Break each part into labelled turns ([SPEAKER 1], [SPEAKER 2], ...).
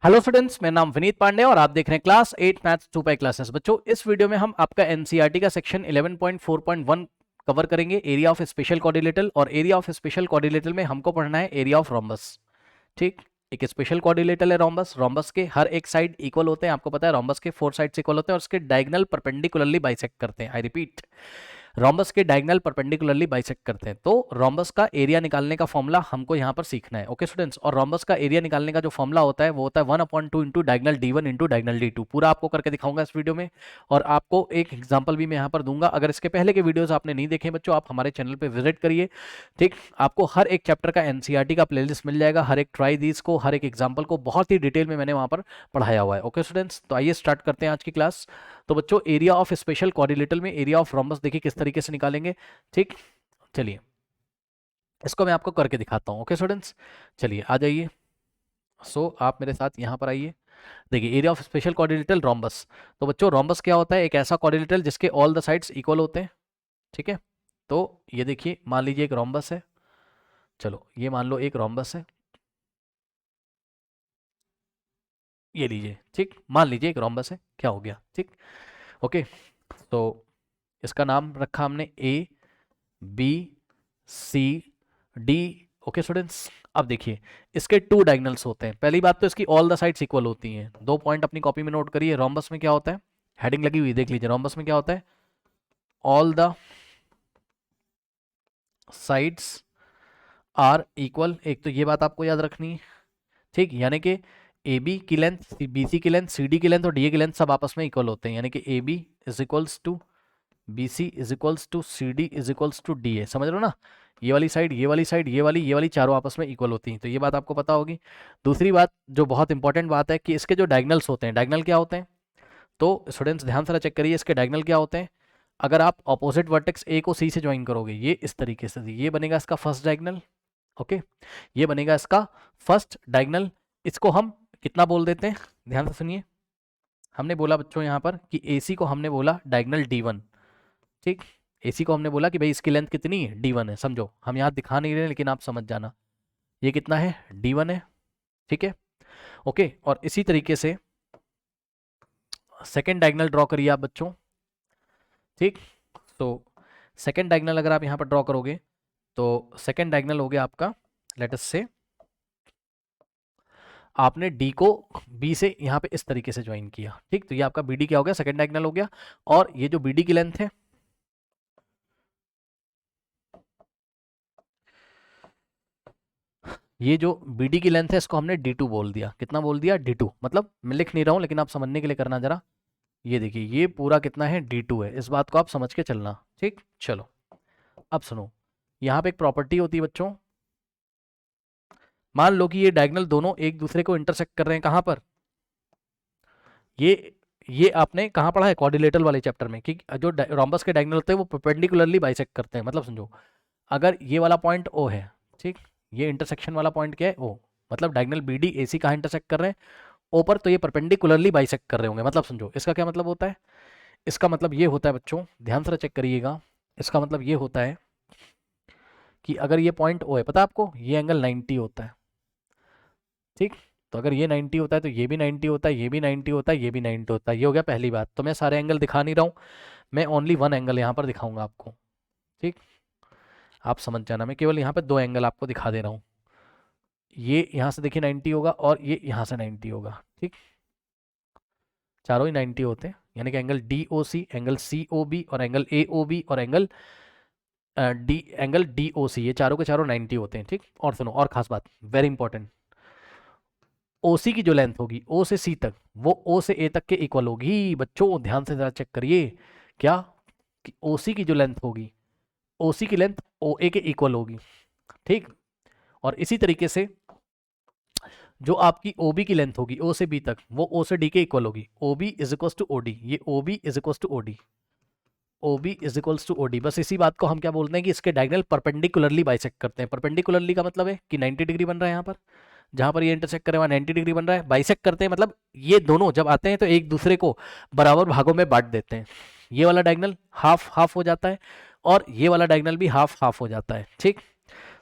[SPEAKER 1] Hello students, मेरा नाम विनीत पांडे और आप देख रहे हैं क्लास 8 मैथ्स 2 क्लासेस। बच्चों, इस वीडियो में हम आपका एनसीईआरटी का सेक्शन 11.4.1 कवर करेंगे, एरिया ऑफ स्पेशल क्वाड्रिलेटरल। और एरिया ऑफ स्पेशल क्वाड्रिलेटरल में हमको पढ़ना है एरिया ऑफ रोम्बस। ठीक, एक स्पेशल क्वाड्रिलेटरल है रोम्बस। रोम्बस के हर एक साइड इक्वल होते हैं, आपको पता है रोम्बस के 4 साइड्स इक्वल होते हैं और उसके डायगोनल परपेंडिकुलरली बाइसेक्ट करते हैं। आई रिपीट, रोम्बस के डायगोनल परपेंडिकुलरली बाइसेक्ट करते हैं। तो रोम्बस का एरिया निकालने का फॉर्मूला हमको यहाँ पर सीखना है। ओके स्टूडेंट्स, और रोम्बस का एरिया निकालने का जो फॉर्मूला होता है वो होता है 1/2 into diagonal D1 into diagonal D2। पूरा आपको करके दिखाऊंगा इस वीडियो में, और आपको एक एग्जांपल भी मैं यहाँ पर दूंगा। अगर इसके पहले के वीडियोस आपने नहीं देखे बच्चों, आप हमारे चैनल पे विजिट करिए। ठीक, आपको हर एक चैप्टर का एनसीईआरटी का प्लेलिस्ट मिल जाएगा, हर एक ट्राई दीज को, हर एक एग्जाम्पल को बहुत ही डिटेल में मैंने वहाँ पर पढ़ाया हुआ है। ओके स्टूडेंट्स, तो आइए स्टार्ट करते हैं आज की क्लास। तो बच्चों, एरिया ऑफ स्पेशल क्वाड्रिलेटरल में एरिया ऑफ रोम्बस देखिए किस तरीके से निकालेंगे। ठीक, चलिए इसको मैं आपको करके दिखाता हूँ। ओके स्टूडेंट्स, चलिए आ जाइए। आप मेरे साथ यहाँ पर आइए। देखिए, area of special quadrilateral rhombus. तो बच्चों, रोम्बस क्या होता है? एक ऐसा क्वाड्रिलेटरल जिसके ऑल द साइड्स इक्वल होते हैं। ठीक है, तो ये देखिए, मान लीजिए एक रोम्बस है। चलो, ये मान लो एक रोम्बस है, ये लीजिए। ठीक, मान लीजिए एक रोम्बस है, क्या हो गया? ठीक, ओके। तो इसका नाम रखा हमने ABCD। ओके स्टूडेंट्स, अब देखिए इसके 2 डायगोनल्स होते हैं। पहली बात तो इसकी ऑल द साइड्स इक्वल होती हैं। 2 पॉइंट अपनी कॉपी में नोट करिए। रोम्बस में क्या होता है? हेडिंग लगी हुई देख लीजिए। रोम्बस में क्या होता है? All the sides are equal. एक तो ये बात आपको याद रखनी है। ठीक, यानी कि AB की लेंथ, BC की लेंथ, CD की लेंथ और DA की लेंथ सब आपस में इक्वल होते हैं। यानी कि AB is equals to BC is equals to CD is equals to DA। समझ लो ना, ये वाली साइड, ये वाली साइड, ये वाली चारों आपस में इक्वल होती हैं। तो ये बात आपको पता होगी। दूसरी बात जो बहुत इंपॉर्टेंट बात है कि इसके जो डायगनल्स होते हैं, डायगनल क्या होते हैं? तो स्टूडेंट्स ध्यान से चेक करिए, इसके डायगनल क्या होते हैं। अगर आप ऑपोजिट वर्टेक्स A को C से ज्वाइन करोगे, ये इस तरीके से, ये बनेगा इसका फर्स्ट डायगनल। ओके, ये बनेगा इसका फर्स्ट डायगनल। इसको हम कितना बोल देते हैं? ध्यान से सुनिए। हमने बोला बच्चों यहाँ पर कि AC को हमने बोला डायगनल D1। ठीक, AC को हमने बोला कि भाई इसकी लेंथ कितनी है? D1 है। समझो, हम यहाँ दिखा नहीं रहे लेकिन आप समझ जाना, ये कितना है? D1 है। ठीक है, ओके। और इसी तरीके से सेकेंड डायगनल ड्रॉ करिए आप बच्चों। ठीक, तो सेकेंड डायगनल अगर आप यहाँ पर ड्रॉ करोगे तो सेकेंड डायगनल हो गया आपका, लेट अस से आपने D को B से यहाँ पे इस तरीके से ज्वाइन किया। ठीक, तो ये आपका BD क्या हो गया? सेकेंड डायगनल हो गया। और ये जो BD की लेंथ है, ये जो BD की लेंथ है इसको हमने D2 बोल दिया। कितना बोल दिया? D2। मतलब मैं लिख नहीं रहा हूँ लेकिन आप समझने के लिए करना जरा। ये देखिए, ये पूरा कितना है? D2 है। इस बात को आप समझ के चलना। ठीक, चलो अब सुनो। यहाँ पे एक प्रॉपर्टी होती है बच्चों। मान लो कि ये डायगोनल दोनों एक दूसरे को इंटरसेक्ट कर रहे हैं। कहाँ पर? ये आपने कहाँ पढ़ा है? क्वाड्रिलेटरल वाले चैप्टर में, कि जो रोम्बस के डायगोनल होते हैं वो परपेंडिकुलरली बाइसेक्ट करते हैं। मतलब समझो, अगर ये वाला पॉइंट O है, ठीक, ये इंटरसेक्शन वाला पॉइंट क्या है? O। मतलब डायगोनल BD AC कहाँ इंटरसेक्ट कर रहे हैं? O पर। तो ये परपेंडिकुलरली बाइसेक्ट कर रहे होंगे। मतलब समझो, इसका क्या मतलब होता है? इसका मतलब ये होता है बच्चों, ध्यान से चेक करिएगा। इसका मतलब ये होता है कि अगर ये पॉइंट O है, पता है आपको, ये एंगल 90 होता है। ठीक, तो अगर ये 90 होता है तो ये भी 90 होता है, ये भी 90 होता है, ये भी 90 होता है। ये हो गया पहली बात। तो मैं सारे एंगल दिखा नहीं रहा हूँ, मैं ओनली वन एंगल यहाँ पर दिखाऊंगा आपको। ठीक, आप समझ जाना, मैं केवल यहाँ पे 2 एंगल आपको दिखा दे रहा हूँ। ये यहाँ से देखिए 90 होगा और ये यहाँ से 90 होगा। ठीक, चारों ही 90 होते हैं। यानी कि एंगल DOC, एंगल COB और एंगल AOB और एंगल DOC, ये चारों के चारों 90 होते हैं। ठीक, और सुनो, और खास बात, वेरी इंपॉर्टेंट, OC की जो लेंथ होगी O से C तक, वो O से A तक के इक्वल होगी। बच्चों ध्यान से जरा चेक करिए, क्या कि OC की जो लेंथ होगी, OC की लेंथ OA के इक्वल होगी। ठीक, और इसी तरीके से जो आपकी OB की लेंथ होगी O से B तक, वो O से D के इक्वल होगी। OB is equals to OD, ये OB is equals to OD, OB is equals to OD। बस इसी बात को हम क्या बोलते हैं कि इसके डायगोनल परपेंडिकुलरली बाइसेक्ट करते हैं। परपेंडिकुलरली का मतलब है कि 90 डिग्री बन रहा है यहाँ पर, जहां पर ये इंटरसेक्ट करे वहां 90 डिग्री बन रहा है। बाइसेक्ट करते हैं मतलब ये दोनों जब आते हैं तो एक दूसरे को बराबर भागों में बांट देते हैं। ये वाला डायगोनल हाफ हाफ हो जाता है और ये वाला डायगोनल भी हाफ हाफ हो जाता है। ठीक,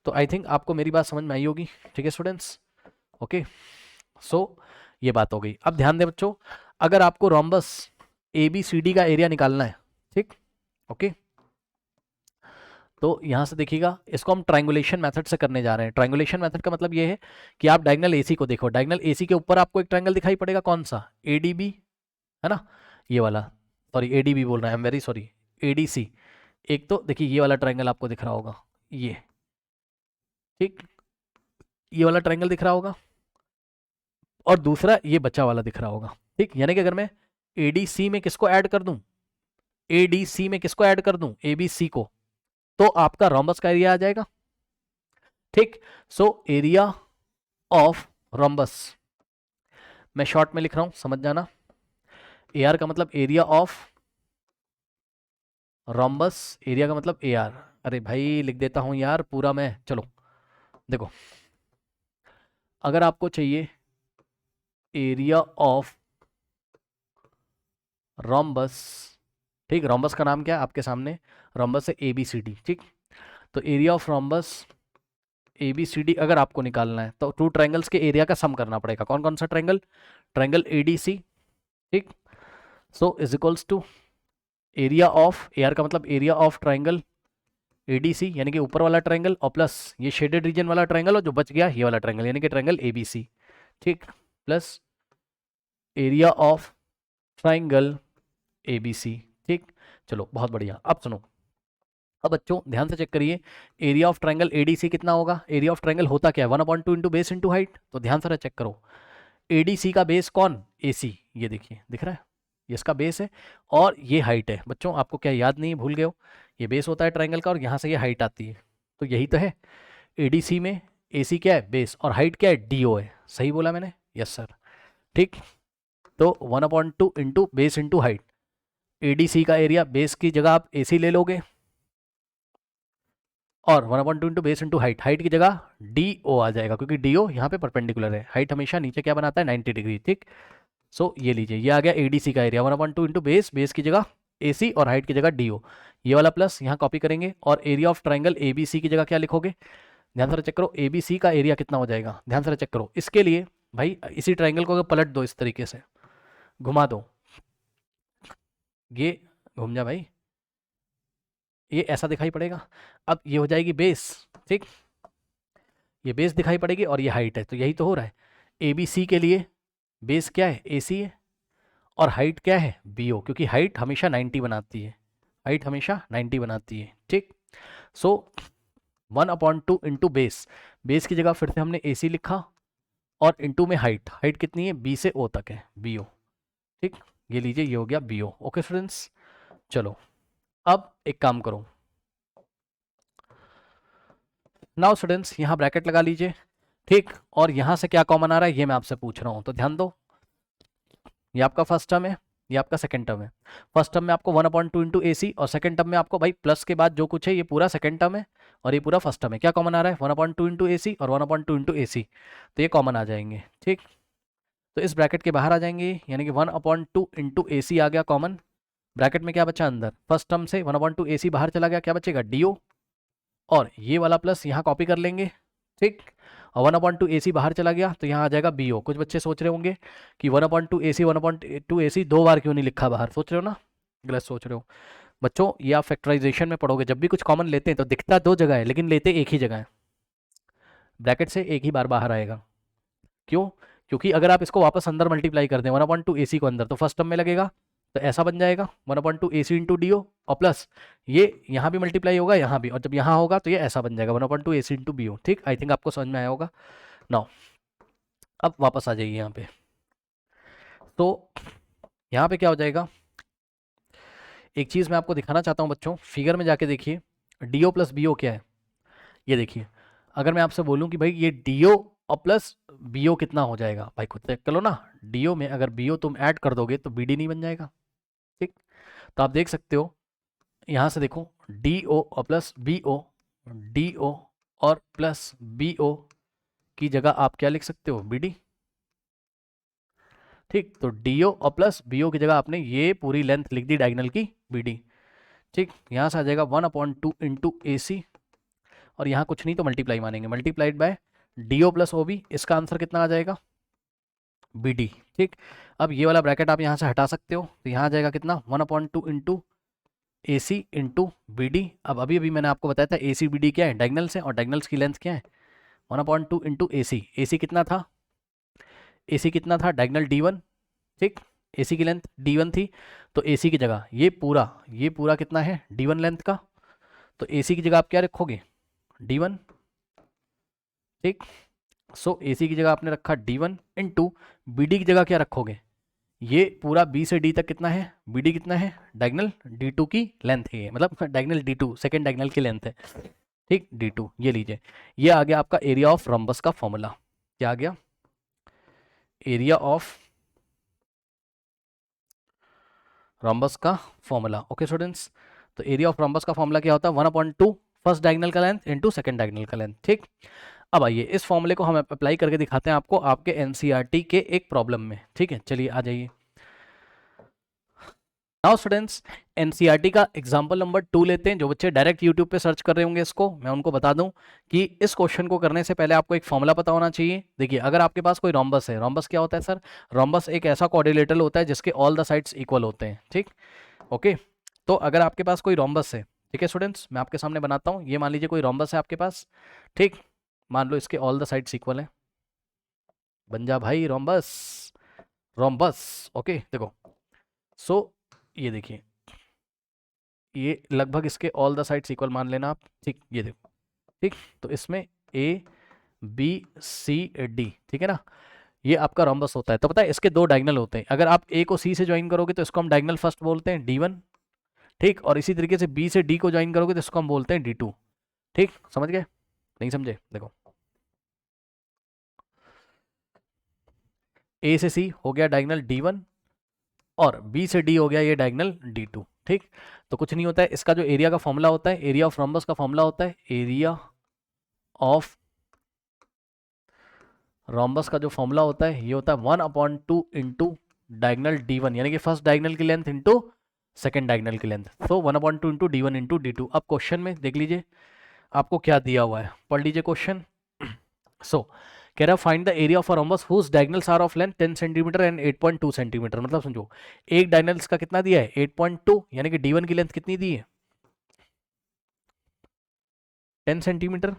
[SPEAKER 1] तो आई थिंक आपको मेरी बात समझ में आई होगी। ठीक है स्टूडेंट्स, ओके। सो ये बात हो गई। अब ध्यान दें बच्चों, अगर आपको रोम्बस ABCD का एरिया निकालना है, ठीक, ओके, तो यहां से देखिएगा, इसको हम ट्रायंगुलेशन मेथड से करने जा रहे हैं। ट्रायंगुलेशन मेथड का मतलब ये है कि आप डायगोनल AC को देखो, डायगोनल AC के ऊपर आपको एक ट्रायंगल दिखाई पड़ेगा, कौन सा, ADB, है ना, ये वाला, सॉरी ADB बोल रहे हैं, I am very sorry, ADC। एक तो देखिए ये वाला ट्रायंगल आपको दिख रहा होगा, ये, ठीक, ये वाला ट्रायंगल दिख रहा होगा, और दूसरा ये बचा वाला दिख रहा होगा, ठीक। यानी कि अगर मैं ADC में किसको ऐड कर दूं, ADC में किसको ऐड कर दूं, ABC को, तो आपका रोम्बस का एरिया आ जाएगा, ठीक। सो एरिया ऑफ रोम्बस, मैं शॉर्ट में लिख रहा हूं, समझ जाना, AR का मतलब एरिया ऑफ रोम्बस, एरिया का मतलब AR। अरे भाई लिख देता हूं यार पूरा मैं, चलो देखो, अगर आपको चाहिए एरिया ऑफ रोम्बस, ठीक, रोम्बस का नाम क्या है आपके सामने, रोम्बस है ABCD, ठीक। तो एरिया ऑफ रोम्बस ABCD अगर आपको निकालना है तो टू ट्रायंगल्स के एरिया का सम करना पड़ेगा। कौन कौन सा ट्रायंगल, ट्रायंगल ADC, ठीक। So is equals to area of, AR का मतलब एरिया ऑफ ट्रायंगल ADC यानी कि ऊपर वाला ट्रायंगल, और प्लस ये शेडेड रीजन वाला ट्रायंगल, और जो बच गया ये वाला ट्रायंगल यानी कि ट्रायंगल ABC, ठीक, plus area of triangle ABC, ठीक। चलो बहुत बढ़िया। अब सुनो, अब बच्चों ध्यान से चेक करिए, एरिया ऑफ ट्रायंगल ADC कितना होगा, एरिया ऑफ ट्रायंगल होता क्या है, 1/2 इंटू बेस इंटू हाइट। तो ध्यान से चेक करो, ADC का बेस कौन, AC, ये देखिए दिख रहा है, ये इसका बेस है, और ये हाइट है। बच्चों आपको क्या याद नहीं है, भूल गए हो, ये बेस होता है ट्रायंगल का, और यहाँ से ये हाइट आती है, तो यही तो है, ADC में AC क्या है, बेस, और हाइट क्या है, DO है। सही बोला मैंने, यस सर, ठीक। तो 1/2 into base into height, ADC का एरिया, बेस की जगह आप AC ले लोगे, और 1/2 into base into height, height की जगह DO आ जाएगा, क्योंकि DO यहाँ पे परपेंडिकुलर है, हाइट हमेशा नीचे क्या बनाता है, 90 डिग्री, ठीक। सो ये लीजिए, ये आ गया ADC का एरिया, 1/2 इंटू बेस, बेस की जगह AC और हाइट की जगह DO, ये वाला प्लस यहाँ कॉपी करेंगे, और एरिया ऑफ ट्रायंगल ABC की जगह क्या लिखोगे, ध्यान से चेक करो, ABC का एरिया कितना हो जाएगा, ध्यान से चेक करो। इसके लिए भाई इसी ट्रायंगल को अगर पलट दो, इस तरीके से घुमा दो, ये घूम जा भाई, ये ऐसा दिखाई पड़ेगा। अब ये हो जाएगी बेस, ठीक, ये बेस दिखाई पड़ेगी, और ये हाइट है, तो यही तो हो रहा है, ABC के लिए बेस क्या है, AC है, और हाइट क्या है, BO, क्योंकि हाइट हमेशा 90 बनाती है, हाइट हमेशा 90 बनाती है, ठीक। सो 1/2 इंटू बेस, बेस की जगह फिर से हमने AC लिखा, और इंटू में हाइट, हाइट कितनी है, B से O तक है, BO, ठीक। ये लीजिए, ये हो गया BO, ओके स्टूडेंट्स। चलो अब एक काम करो, नाउ स्टूडेंट्स यहाँ ब्रैकेट लगा लीजिए, ठीक, और यहाँ से क्या कॉमन आ रहा है ये मैं आपसे पूछ रहा हूँ, तो ध्यान दो, ये आपका फर्स्ट टर्म है, ये आपका सेकंड टर्म है। फर्स्ट टर्म में आपको 1/2 इंटू AC, और सेकंड टर्म में आपको भाई प्लस के बाद जो कुछ है ये पूरा सेकंड टर्म है, और ये पूरा फर्स्ट टर्म है। क्या कॉमन आ रहा है, 1/2 इंटू AC और 1/2 इंटू AC, तो ये कॉमन आ जाएंगे, ठीक। तो इस ब्रैकेट के बाहर आ जाएंगे, यानी कि 1/2 इंटू AC आ गया कॉमन, ब्रैकेट में क्या बचा अंदर, फर्स्ट टर्म से 1/2 AC बाहर चला गया, क्या बचेगा, DO, और ये वाला प्लस यहाँ कॉपी कर लेंगे, ठीक, और 1/2 AC बाहर चला गया, तो यहाँ आ जाएगा BO। कुछ बच्चे सोच रहे होंगे कि 1/2 AC 1/2 AC दो बार क्यों नहीं लिखा बाहर, सोच रहे हो ना, गलत सोच रहे हो बच्चों। ये आप फैक्टराइजेशन में पढ़ोगे, जब भी कुछ कॉमन लेते हैं तो दिखता दो जगह है, लेकिन लेते एक ही जगह है, ब्रैकेट से एक ही बार बाहर आएगा। क्यों, क्योंकि अगर आप इसको वापस अंदर मल्टीप्लाई कर दें 1/2 AC को अंदर, तो फर्स्ट टर्म में लगेगा, तो ऐसा बन जाएगा 1/2 AC इंटू DO, और प्लस ये यहाँ भी मल्टीप्लाई होगा, यहाँ भी, और जब यहाँ होगा तो ये ऐसा बन जाएगा 1/2 AC इंटू BO, ठीक। आई थिंक आपको समझ में आया होगा। नाउ अब वापस आ जाइए यहाँ पे, तो यहाँ पे क्या हो जाएगा, एक चीज़ मैं आपको दिखाना चाहता हूँ बच्चों, फिगर में जाके देखिए, DO प्लस BO क्या है, ये देखिए। अगर मैं आपसे बोलूँ कि भाई ये DO और प्लस BO कितना हो जाएगा, भाई खुद चेक कर लो ना, DO में अगर BO तुम ऐड कर दोगे तो BD नहीं बन जाएगा, ठीक। तो आप देख सकते हो, यहाँ से देखो, DO और प्लस BO, DO और प्लस BO की जगह आप क्या लिख सकते हो, BD, ठीक। तो DO और प्लस BO की जगह आपने ये पूरी लेंथ लिख दी डायगोनल की, BD, ठीक। यहाँ से आ जाएगा 1/2 इंटू AC, और यहाँ कुछ नहीं तो मल्टीप्लाई मानेंगे, multiplied by DO plus OB, इसका आंसर कितना आ जाएगा, BD। ठीक, अब ये वाला ब्रैकेट आप यहाँ से हटा सकते हो, तो यहाँ आ जाएगा कितना 1/2 इंटू AC इंटू BD। अब अभी अभी मैंने आपको बताया था AC BD क्या है, डायगनल्स है, और डायगनल्स की लेंथ क्या है 1/2 इंटू AC। AC कितना था, AC कितना था डायगनल D1। ठीक, AC की लेंथ D1 थी, तो AC की जगह ये पूरा कितना है D1 लेंथ का, तो AC की जगह आप क्या रखोगे D1। ठीक, सो AC की जगह आपने रखा D1 इंटू BD की जगह क्या रखोगे, ये पूरा B से D तक कितना है, BD कितना है डायगनल D2 की लेंथ है, ये मतलब डायगनल D2 सेकेंड डायगनल की लेंथ है। ठीक, D2 ये लीजिए, ये आ गया आपका एरिया ऑफ रोम्बस का फॉर्मूला। क्या आ गया, एरिया ऑफ रोम्बस का फॉर्मूला। ओके स्टूडेंट्स, तो एरिया ऑफ रोम्बस का फॉर्मूला क्या होता है 1/2 फर्स्ट डायगनल का लेंथ इंटू सेकेंड डायगनल का लेंथ। ठीक, अब आइए इस फॉर्मूले को हम अप्लाई करके दिखाते हैं आपको आपके एनसीईआरटी के एक प्रॉब्लम में। ठीक है, चलिए आ जाइए। नाउ स्टूडेंट्स, एनसीईआरटी का एग्जांपल नंबर 2 लेते हैं। जो बच्चे डायरेक्ट यूट्यूब पे सर्च कर रहे होंगे इसको, मैं उनको बता दूं कि इस क्वेश्चन को करने से पहले आपको एक फॉर्मूला पता होना चाहिए। देखिए, अगर आपके पास कोई रोम्बस है, रोम्बस क्या होता है सर, रोम्बस एक ऐसा क्वाड्रिलेटरल होता है जिसके ऑल द साइड्स इक्वल होते हैं। ठीक, ओके, तो अगर आपके पास कोई रोम्बस है, ठीक है स्टूडेंट्स, मैं आपके सामने बनाता हूँ, ये मान लीजिए कोई रोम्बस है आपके पास। ठीक, मान लो इसके ऑल द साइड्स इक्वल है, बन जा भाई रोम्बस, रोम्बस। ओके देखो, सो ये देखिए, ये लगभग इसके ऑल द साइड्स इक्वल मान लेना आप। ठीक, ये देखो, ठीक, तो इसमें ABCD, ठीक है ना, ये आपका रोम्बस होता है। तो पता है इसके दो डायगनल होते हैं, अगर आप A को C से ज्वाइन करोगे तो इसको हम डायगनल फर्स्ट बोलते हैं D1। ठीक, और इसी तरीके से B से D को ज्वाइन करोगे तो इसको हम बोलते हैं D2। ठीक, समझ गए, नहीं समझे, देखो A से C हो गया डायगनल D1, और B से D हो गया ये डायगनल D2। ठीक, तो कुछ नहीं होता है, इसका जो एरिया का फॉर्मूला होता है, एरिया ऑफ रोम्बस का फॉर्मूला होता है, एरिया ऑफ रोम्बस का जो फॉर्मूला होता है ये होता है 1/2 इंटू डायगनल D1, यानी कि फर्स्ट डायगनल की लेंथ इंटू सेकेंड डायगनल की लेंथ। तो 1/2 इंटू D1 इंटू D2। अब क्वेश्चन में देख लीजिए आपको क्या दिया हुआ है, पढ़ लीजिए क्वेश्चन। सो कह रहा find the area of a rhombus whose diagonals are of length 10 centimetre and 8.2 centimetre. मतलब समझो एक डायगनल्स का कितना दिया है 8.2, यानी कि D1 की लेंथ कितनी दी है 10 सेंटीमीटर,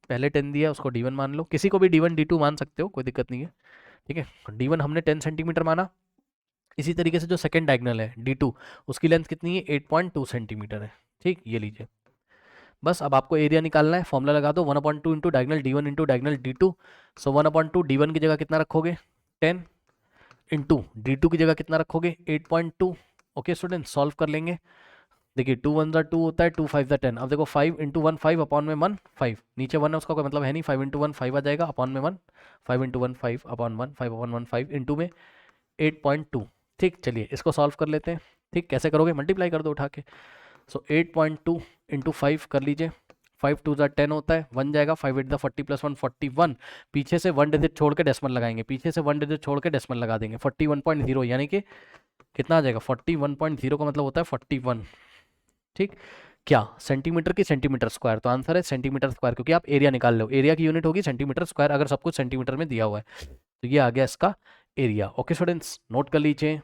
[SPEAKER 1] पहले 10 दिया उसको D1 मान लो, किसी को भी D1 D2 मान सकते हो, कोई दिक्कत नहीं है। ठीक है, D1 हमने 10 सेंटीमीटर माना। इसी तरीके से जो सेकंड डायगनल है D2, उसकी लेंथ कितनी है 8.2 सेंटीमीटर है। ठीक, ये लीजिए, बस अब आपको एरिया निकालना है, फॉर्मूला लगा दो 1/2 into diagonal D1 into diagonal D2। सो 1/2 D1 की जगह कितना रखोगे 10 इंटू D2 की जगह कितना रखोगे 8.2। ओके स्टूडेंट, सॉल्व कर लेंगे। देखिए 2 1 2 होता है, 2 5 10। अब देखो 5 इंटू 1 5 अपॉन में 1 5, नीचे 1 है उसका कोई मतलब है नहीं, 5 इंटू 1 5 आ जाएगा, अपॉन में 1, 5 इंटू 1 5 अपॉन 1 5 अपॉन 1 5 इंटू में 8.2। ठीक, चलिए इसको सॉल्व कर लेते हैं। ठीक, कैसे करोगे, मल्टीप्लाई कर दो उठा के। सो 8.2 इंटू 5 कर लीजिए, 5 2 10 होता है, 1 जाएगा, 5 8 40 प्लस 1 41। पीछे से 1 डिजिट छोड़ के डेसिमल लगाएंगे, पीछे से 1 डिजिट छोड़ के डेसिमल लगा देंगे, 41.0, यानी कि कितना आ जाएगा 41.0 का मतलब होता है 41। ठीक, क्या सेंटीमीटर की सेंटीमीटर स्क्वायर, तो आंसर है सेंटीमीटर स्क्वायर, क्योंकि आप एरिया निकाल लो, एरिया की यूनिट होगी सेंटीमीटर स्क्वायर, अगर सब कुछ सेंटीमीटर में दिया हुआ है। तो ये आ गया इसका एरिया। ओके स्टूडेंट्स, नोट कर लीजिए।